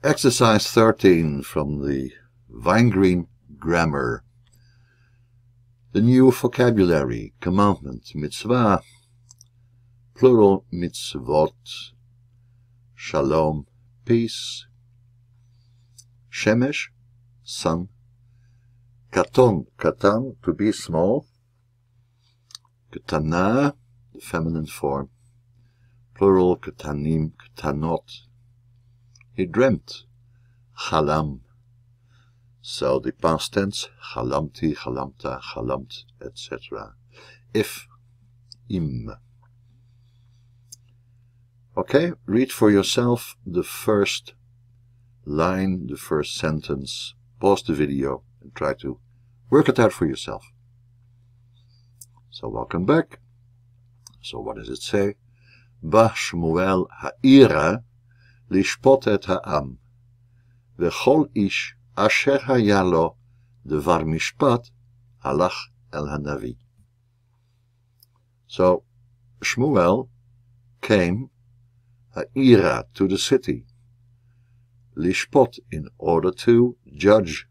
Exercise 13 from the Weingreen grammar. The new vocabulary: commandment, mitzvah, plural mitzvot, shalom, peace, shemesh, sun, katon, katan, to be small, ketana, the feminine form, plural ketanim, ketanot. He dreamt, chalam. So the past tense, chalamti, chalamta, chalamt, etc. If, im. Okay, read for yourself the first line, the first sentence. Pause the video and try to work it out for yourself. So welcome back. So what does it say? Ba Shmuel ha'ira lishpot et ha'am, v'chol ish asher haya lo devar mishpat halach el hanavi. So Shmuel came ha'ira, to the city, lishpot, in order to judge,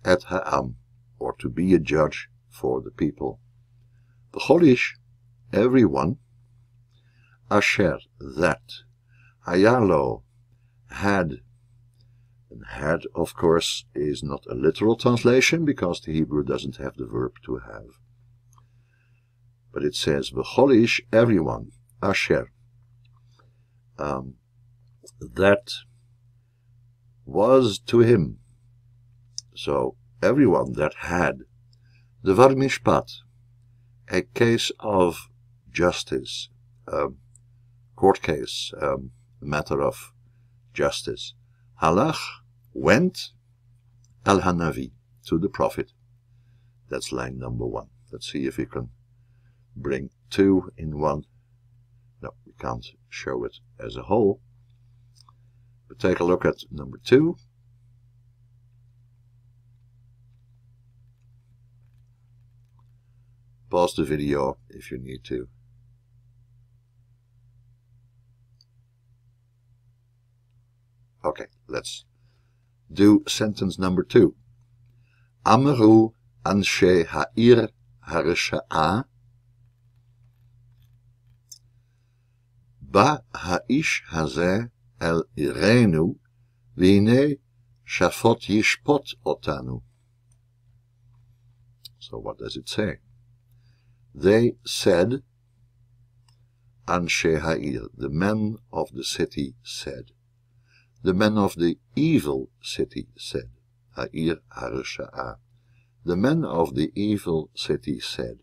et ha'am, or to be a judge for the people. V'chol ish, everyone, asher, that, hayalo, had, and had, of course, is not a literal translation because the Hebrew doesn't have the verb to have. But it says, v'chol ish, everyone, asher, that was to him. So, everyone that had, devar mishpat, a case of justice, court case, matter of justice. Halach went, el hanavi, to the prophet. That's line number 1. Let's see if we can bring 2 in 1. No, we can't show it as a whole. But take a look at number 2. Pause the video if you need to. Okay, let's do sentence number 2. Amru anshe ha'ir haresha'a ba ha'ish hazeh el irenu v'hine shafot yishpot otanu. So what does it say? They said, anshe ha'ir, the men of the city said. The men of the evil city said, ha'ir haresha'a. The men of the evil city said,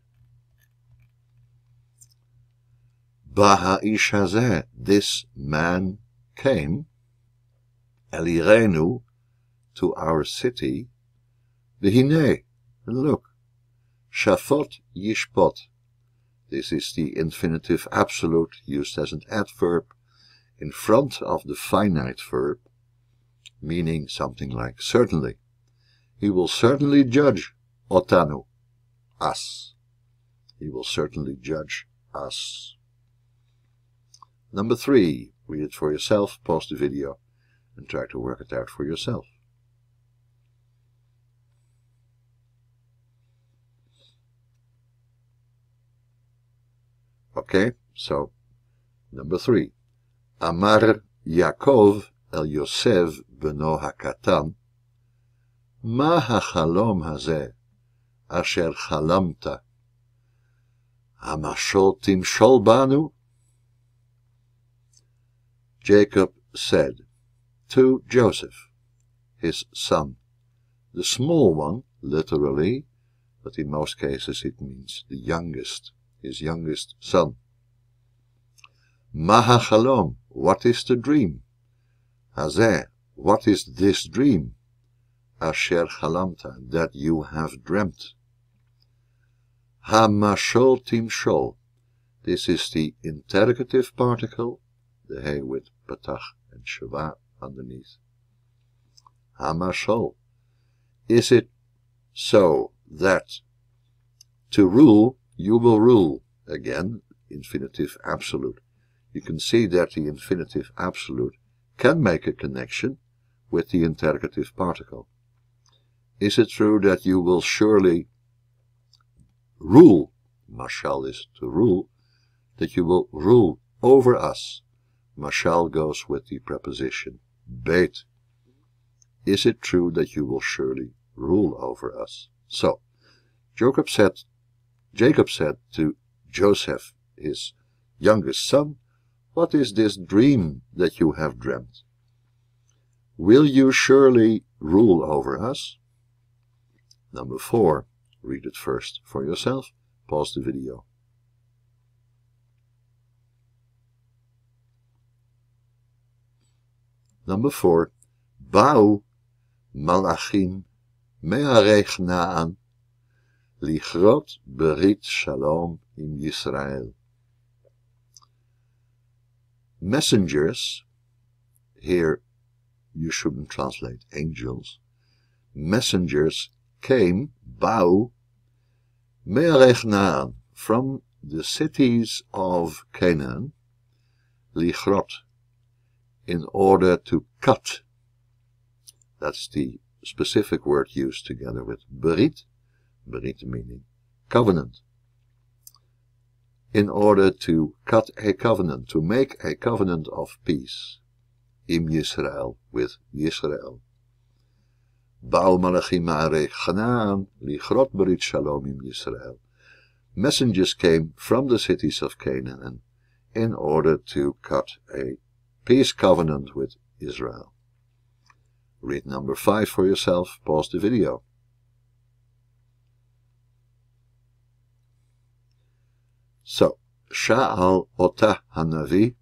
ba ha'ish hazeh, this man came, el irenu, to our city, v'hine, and look, shafot yishpot. This is the infinitive absolute used as an adverb in front of the finite verb, meaning something like certainly. He will certainly judge otanu, us. He will certainly judge us. Number 3, read it for yourself, pause the video, and try to work it out for yourself. Okay, so number 3. Amar Yaakov el Yosef beno hakatan, ma hachalom hazeh asher chalamta, hamashol timshol banu? Jacob said to Joseph, his son, the small one, literally, but in most cases it means the youngest, his youngest son. Ma hachalom, what is the dream? Hazeh, what is this dream? Asher chalamta, that you have dreamt. Hamashol timshol, this is the interrogative particle, the he with patach and shava underneath. Hamashol, is it so that to rule you will rule? Again, infinitive absolute. You can see that the infinitive absolute can make a connection with the interrogative particle. Is it true that you will surely rule, mashal is to rule, that you will rule over us? Mashal goes with the preposition beit. Is it true that you will surely rule over us? So, Jacob said to Joseph, his youngest son, what is this dream that you have dreamt? Will you surely rule over us? Number 4. Read it first for yourself. Pause the video. Number 4. Ba'u malachim me'arech na'an lichrot berit shalom im Yisrael. Messengers, here you shouldn't translate angels, messengers came, ba'u, me'arech na'an, from the cities of Canaan, lichrot, in order to cut. That's the specific word used together with berit, berit meaning covenant. In order to cut a covenant, to make a covenant of peace, im Yisrael, with Yisrael. Ba'u malachim ma'arech Canaan, lichrot berit shalom im Yisrael. Messengers came from the cities of Canaan in order to cut a peace covenant with Israel. Read number 5 for yourself. Pause the video. So, Sha'al otah hanavi,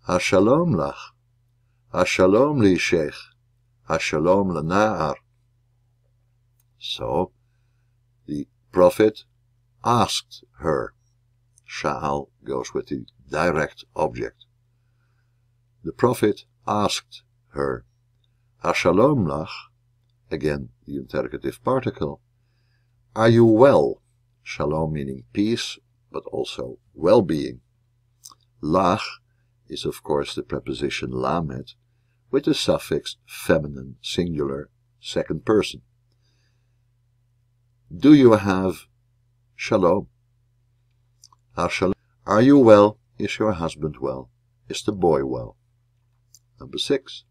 Hashalom lach, Hashalom li'ishech, Hashalom lana'ar. So, the prophet asked her. Sha'al goes with the direct object. The prophet asked her, Hashalom lach, again the interrogative particle, are you well? Shalom meaning peace, but also well-being. Lach is of course the preposition lamed, with the suffix feminine, singular, second person. Do you have shalom? Are you well? Is your husband well? Is the boy well? Number 6.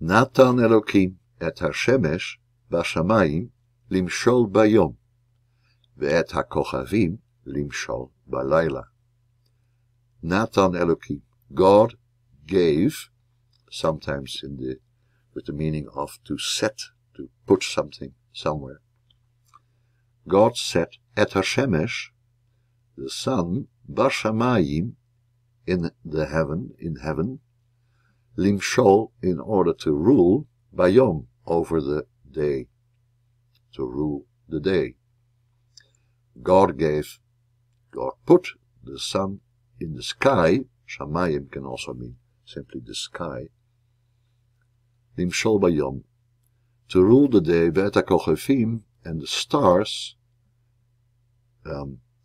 Natan Elokim et hashemesh bashamayim limshol bayom, ve'et hakochavim limshol balayla. Natan Elokim, God gave, sometimes with the meaning of to set, to put something somewhere. God set et hashemesh, the sun, bashamayim, in heaven, limshol, in order to rule, bayom, over the day, to rule the day. God put the sun in the sky, shamayim can also mean simply the sky, limshol bayom, to rule the day, ve'et hakochavim, and the stars,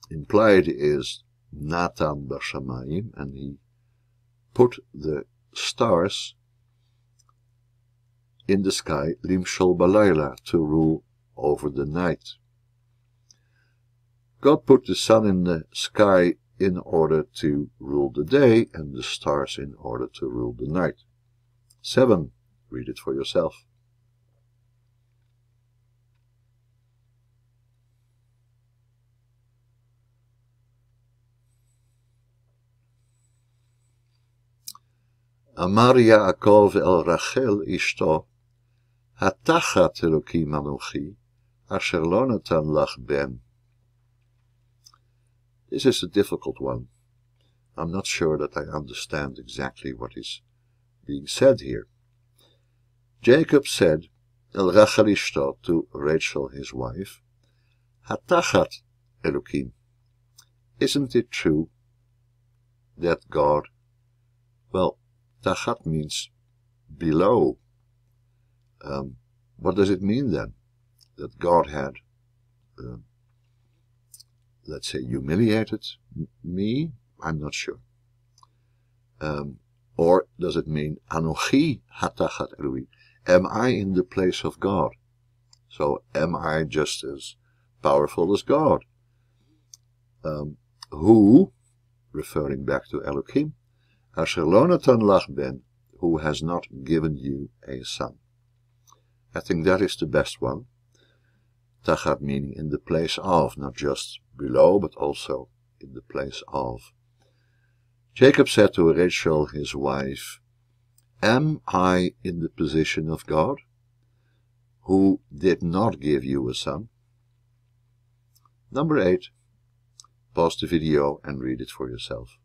implied is Natan bashamayim, and he put the stars in the sky, limshol balayla, to rule over the night. God put the sun in the sky in order to rule the day, and the stars in order to rule the night. 7. Read it for yourself. Amar Yaakov el Rachel ishto, Hatachat Elokim Anochi, asher lo natan lach ben. This is a difficult one. I'm not sure that I understand exactly what is being said here. Jacob said, El Rachel ishto, to Rachel his wife, Hatachat Elokim. Isn't it true that God, well, Tachat means below. What does it mean then? That God had let's say, humiliated me? I'm not sure. Or does it mean Anochi hatachat Elohim? Am I in the place of God? So am I just as powerful as God? Who, referring back to Elohim, Asher lo natan lach ben, who has not given you a son. I think that is the best one. Tachat meaning in the place of, not just below, but also in the place of. Jacob said to Rachel, his wife, am I in the position of God, who did not give you a son? Number 8. Pause the video and read it for yourself.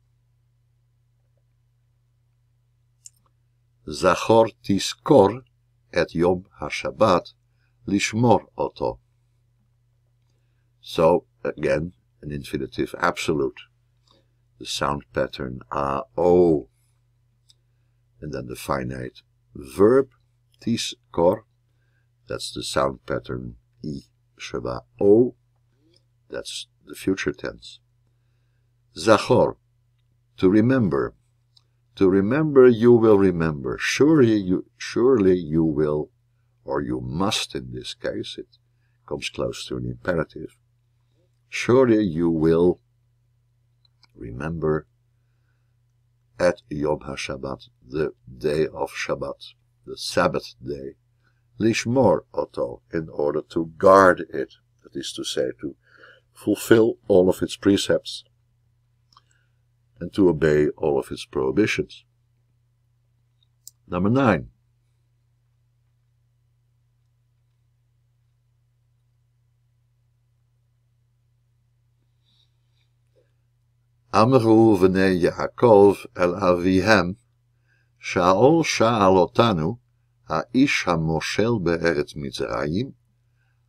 Zachor tiskor et Yom HaShabbat lishmor oto. So, again, an infinitive absolute. The sound pattern a-o. And then the finite verb tiskor. That's the sound pattern i-shaba-o. That's the future tense. Zachor, to remember. To remember, you will remember. Surely you will, or you must in this case. It comes close to an imperative. Surely you will remember at Yom HaShabbat, the day of Shabbat, the Sabbath day, lishmor oto, in order to guard it, that is to say, to fulfill all of its precepts and to obey all of its prohibitions. Number 9. Amru v'nei Yaakov el avihem, Sha'ol sha'al otanu, ha'ish hamoshel be'eretz Mitzrayim,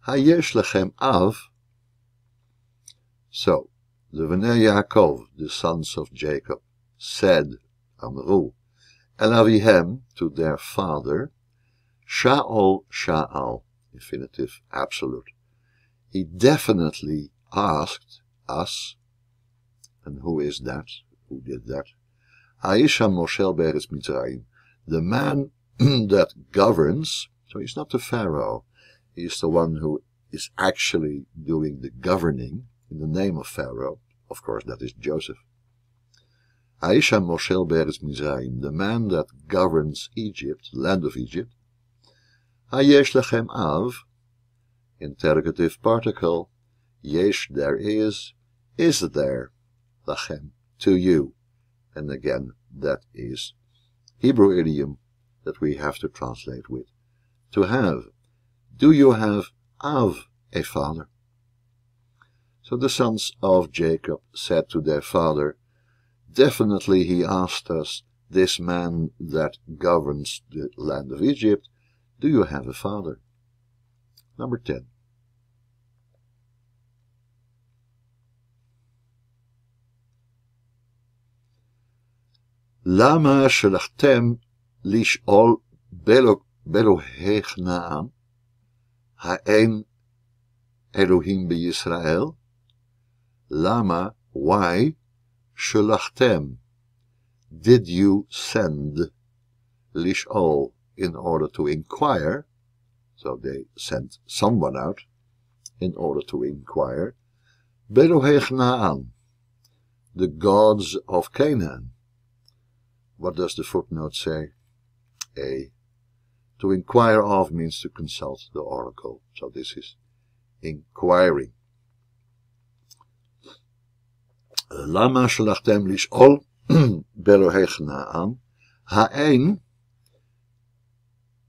hayesh lechem av. So, the v'nei Yaakov, the sons of Jacob, said, Amru, el avihem, to their father, Sha'ol sha'al, infinitive absolute. He definitely asked us. And who is that? Who did that? Aisha Moshel Beretz Mitzrayim, the man that governs. So he's not the Pharaoh. He's the one who is actually doing the governing in the name of Pharaoh. Of course, that is Joseph. Aisha Moshel Beretz Mitzrayim, the man that governs Egypt, land of Egypt. Hayesh lechem av, interrogative particle. Yesh, there is there. Lachem, to you. And again, that is Hebrew idiom that we have to translate with. To have. Do you have Av, a father? So the sons of Jacob said to their father, definitely he asked us, this man that governs the land of Egypt, do you have a father? Number 10. Lama shelachtem lish'ol belohei Kna'an, ha'en Elohim b'Yisrael? Lama, why, shelachtem, did you send, lish'ol, in order to inquire? So they sent someone out in order to inquire. Belohei Kna'an, the gods of Canaan. What does the footnote say? A. To inquire of means to consult the oracle. So this is inquiring. Lama shelachtem lish'ol belohei Kna'an ha'ein,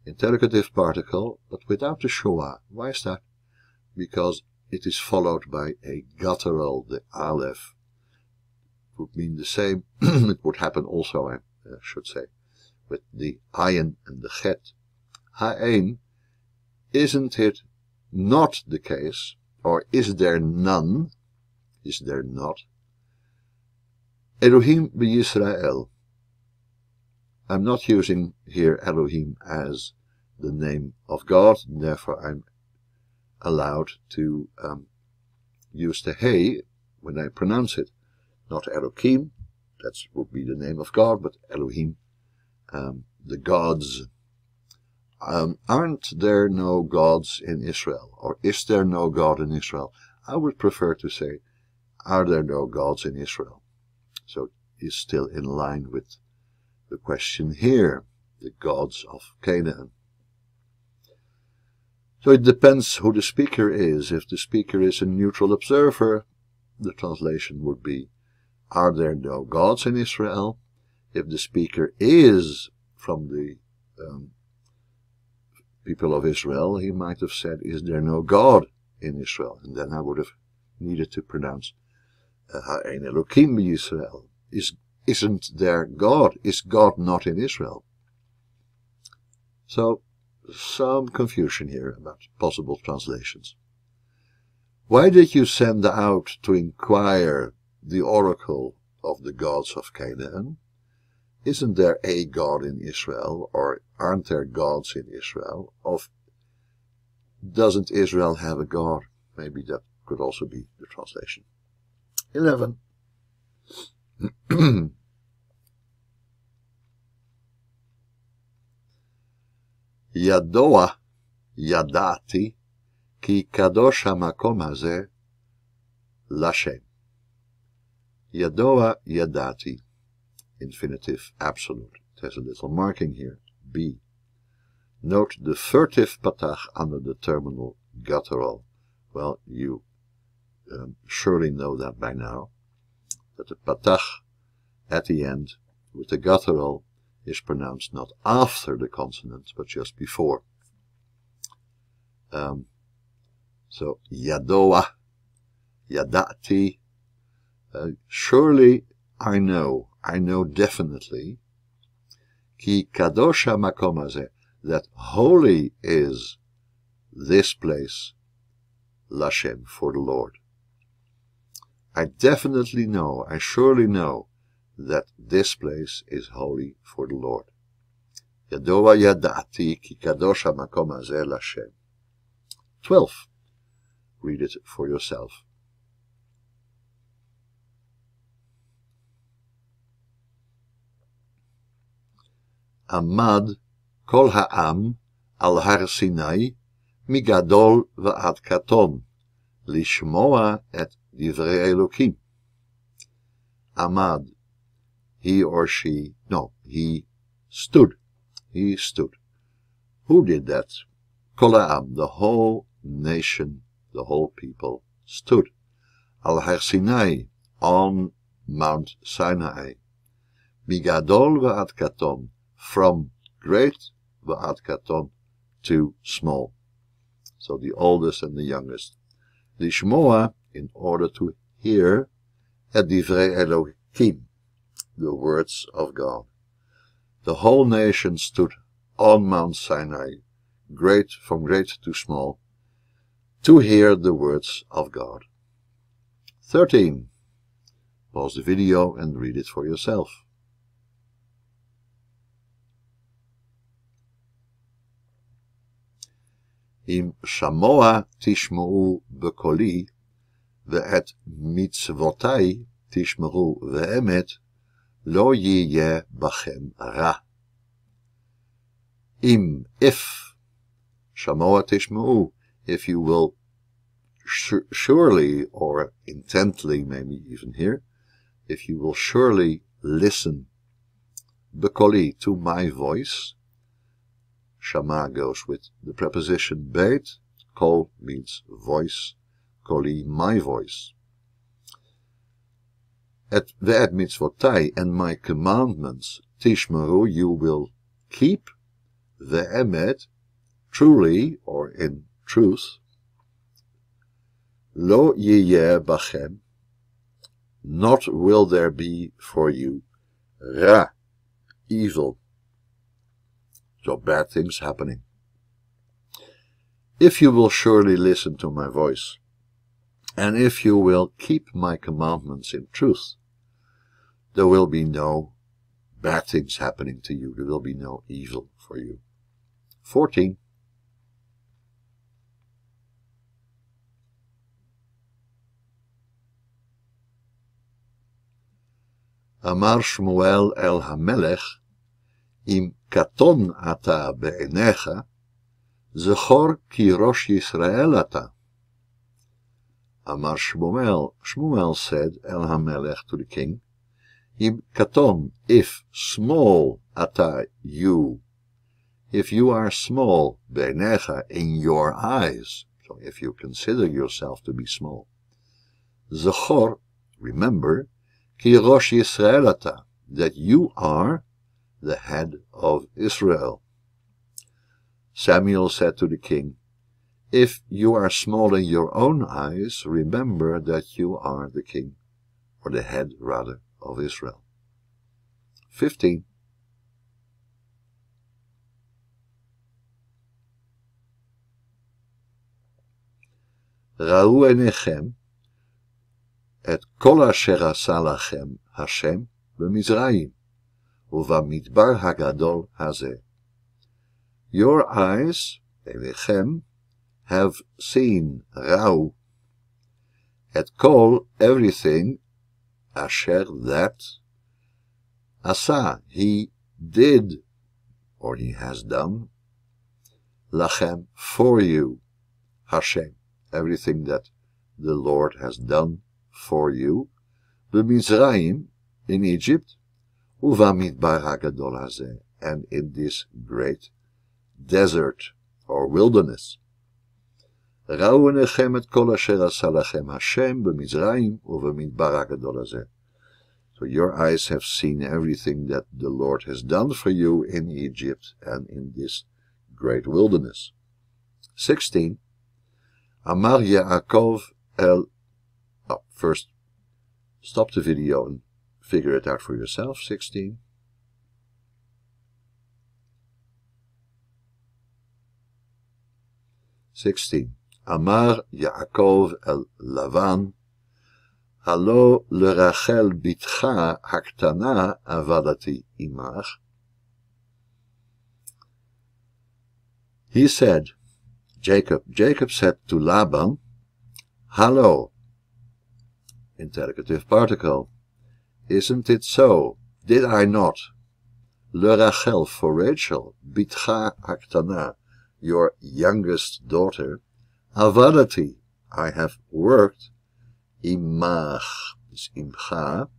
interrogative particle, but without the shua. Why is that? Because it is followed by a guttural, the aleph. It would mean the same. It would happen also, I should say, with the ayin and the chet. Ha'ein, isn't it not the case, or is there none, is there not, Elohim b'Yisrael? I'm not using here Elohim as the name of God, therefore I'm allowed to use the hey when I pronounce it. Not Elohim, that would be the name of God, but Elohim, the gods. Aren't there no gods in Israel? Or is there no God in Israel? I would prefer to say, are there no gods in Israel? So it's still in line with the question here, the gods of Canaan. So it depends who the speaker is. If the speaker is a neutral observer, the translation would be, are there no gods in Israel? If the speaker is from the people of Israel, he might have said, is there no God in Israel? And then I would have needed to pronounce, Ha'ein Elokim Yisrael. Isn't there God? Is God not in Israel? So, some confusion here about possible translations. Why did you send out to inquire the oracle of the gods of Canaan? Isn't there a God in Israel, or aren't there gods in Israel? Doesn't Israel have a God? Maybe that could also be the translation. 11. Yadoa yadati ki kadosh hamakom hazeh lashem. Yadoa yadati. Infinitive absolute. There's a little marking here. B. Note the furtive patach under the terminal guttural. Well, you surely know that by now, that the patach at the end with the guttural is pronounced not after the consonant, but just before. So, yadoa, yadati, surely I know definitely, ki kadosh hamakom hazeh, that holy is this place, Lashem, for the Lord. I definitely know, I surely know, that this place is holy for the Lord. Yadoa yadati ki kadosh hamakom hazeh Lashem. 12. Read it for yourself. Amad kol ha'am al har Sinai migadol va'ad katon lishmoa et divrei Elokim. Amad, he or she, no, he stood. He stood. Who did that? Kol ha'am, the whole nation, the whole people, stood. Al har Sinai, on Mount Sinai. Migadol va'ad katon, from great va'ad katon to small. So the oldest and the youngest. Lishmoa, in order to hear, et divrei Elohim, the words of God. The whole nation stood on Mount Sinai, from great to small, to hear the words of God. 13. Pause the video and read it for yourself. Im shamoa tishma'u bekoli, ve'et mitzvotai tishma'u ve'emet, lo yiyeh bachem ra. If shamoa tishma'u, if you will surely, or intently, maybe even here, if you will surely listen, bekoli, to my voice. Shama goes with the preposition beit. Kol means voice. Koli, my voice. Et ve'et mitzvotai, and my commandments. Tishmeru, you will keep. Ve'emet, truly, or in truth. Lo yiyeh bachem, not will there be for you. Ra, evil. So bad things happening. If you will surely listen to my voice, and if you will keep my commandments in truth, there will be no bad things happening to you. There will be no evil for you. 14. Amar Shmuel el Hamelech, Im katon ata be'enecha, Zechor ki rosh Yisrael ata. Amar Shmuel, Shmuel said, El Hamelech, to the king, Im katon, if small, ata, you, if you are small, be'enecha, in your eyes, so if you consider yourself to be small, Zechor, remember, ki rosh Yisrael ata, that you are the head of Israel. Samuel said to the king, if you are small in your own eyes, remember that you are the king, or the head, rather, of Israel. 15. Ra'u enechem et kol asher asa lachem Hashem b'Mizrayim u'vamidbar hagadol hazeh. Your eyes, enechem, have seen, Ra'u, et kol, everything, asher, that, asa, he did, or he has done, lachem, for you, Hashem, everything that the Lord has done for you, b'Mizrayim, in Egypt, u'vamidbar hagadol hazeh, and in this great desert, or wilderness. ראו עיניכם את כל אשר עשה לכם השם במצרים ובמדבר הגדול הזה. So your eyes have seen everything that the Lord has done for you in Egypt and in this great wilderness. 16. Amar Yaakov el... first, stop the video and figure it out for yourself. 16. Amar Yaakov el Lavan, Halo lerachel bitcha haktana avadati imach. He said, Jacob said to Laban, Halo, interrogative particle, isn't it so? Did I not? Lerachel, for Rachel, bitcha haktana, your youngest daughter, avadati, I have worked, imach is imcha,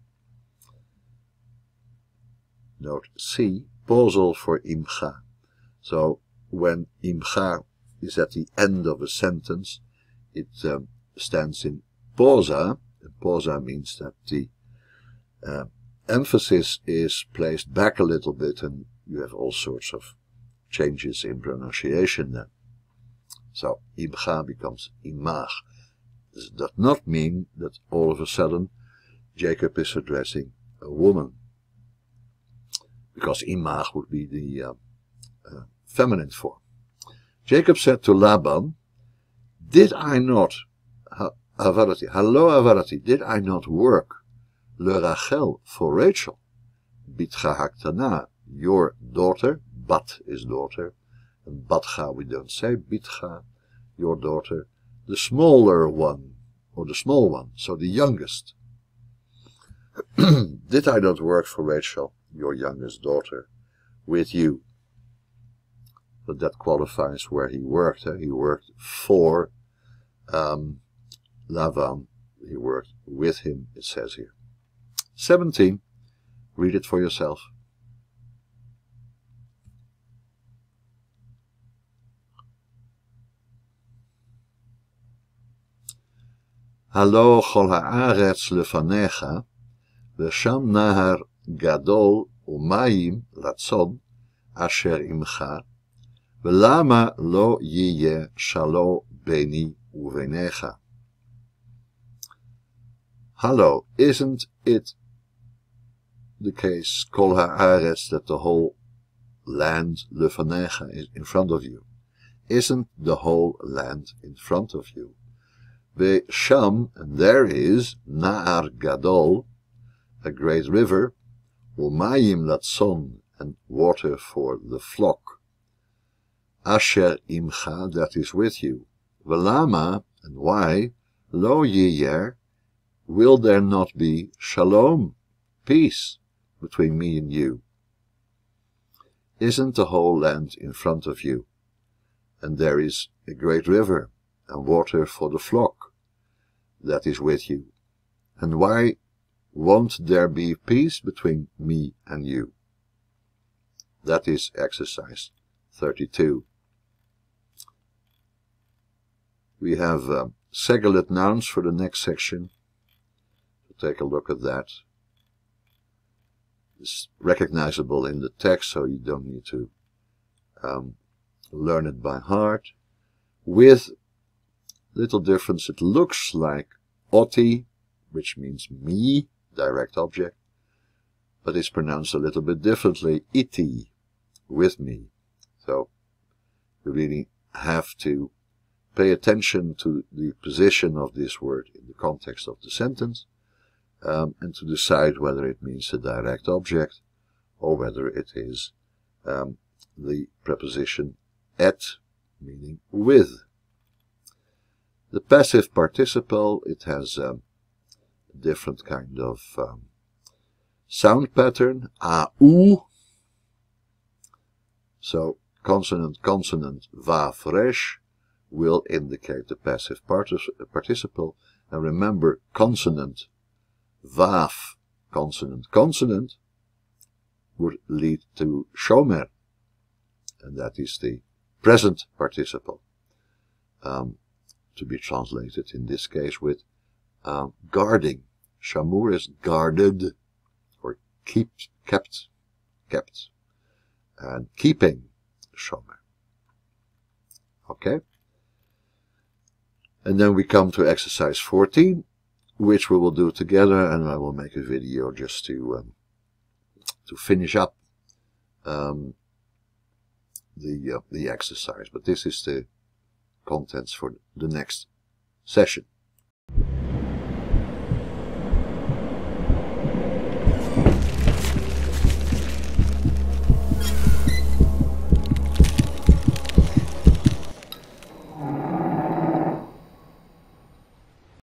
note C, pausal for imcha. So when imcha is at the end of a sentence, it stands in pausa, and pausa means that the emphasis is placed back a little bit, and you have all sorts of changes in pronunciation then. So imcha becomes imach. This does not mean that all of a sudden Jacob is addressing a woman, because imach would be the feminine form. Jacob said to Laban, did I not, avadati, halo avadati, did I not work lerachel, for Rachel, bitcha haktana, your daughter, bat is daughter, and batcha we don't say, bitcha, your daughter, the smaller one, or the small one, so the youngest. Did I not work for Rachel, your youngest daughter, with you? But that qualifies where he worked. He worked for Lavan. He worked with him, it says here. 17. Read it for yourself. Halo chol haaretz lefanecha, v'sham nahar gadol umayim latzon asher imcha, v'lama lo yiyeh shalo beni uvenecha. Halo, isn't it the case, kol haaretz, that the whole land lefanecha is in front of you? Isn't the whole land in front of you? Sham, and there is Na'ar Gadol, a great river, Umayim Latzon, and water for the flock, Asher Imcha, that is with you, Velama, and why, Lo Yiyer, will there not be Shalom, peace between me and you? Isn't the whole land in front of you? And there is a great river and water for the flock that is with you. And why won't there be peace between me and you? That is exercise 32. We have segulate nouns for the next section. So take a look at that. It's recognizable in the text, so you don't need to learn it by heart. With little difference, it looks like oti, which means me, direct object, but it's pronounced a little bit differently, iti, with me. So you really have to pay attention to the position of this word in the context of the sentence, and to decide whether it means a direct object or whether it is the preposition at, meaning with. The passive participle, it has a different kind of sound pattern, a, u. So consonant, consonant, va, fresh will indicate the passive participle. And remember, consonant, vaaf, consonant, consonant, would lead to shomer. And that is the present participle. To be translated in this case with guarding. Shamur is guarded, or kept. And keeping, shomer. Okay? And then we come to exercise 14, which we will do together, and I will make a video just to finish up the exercise. But this is the contents for the next session.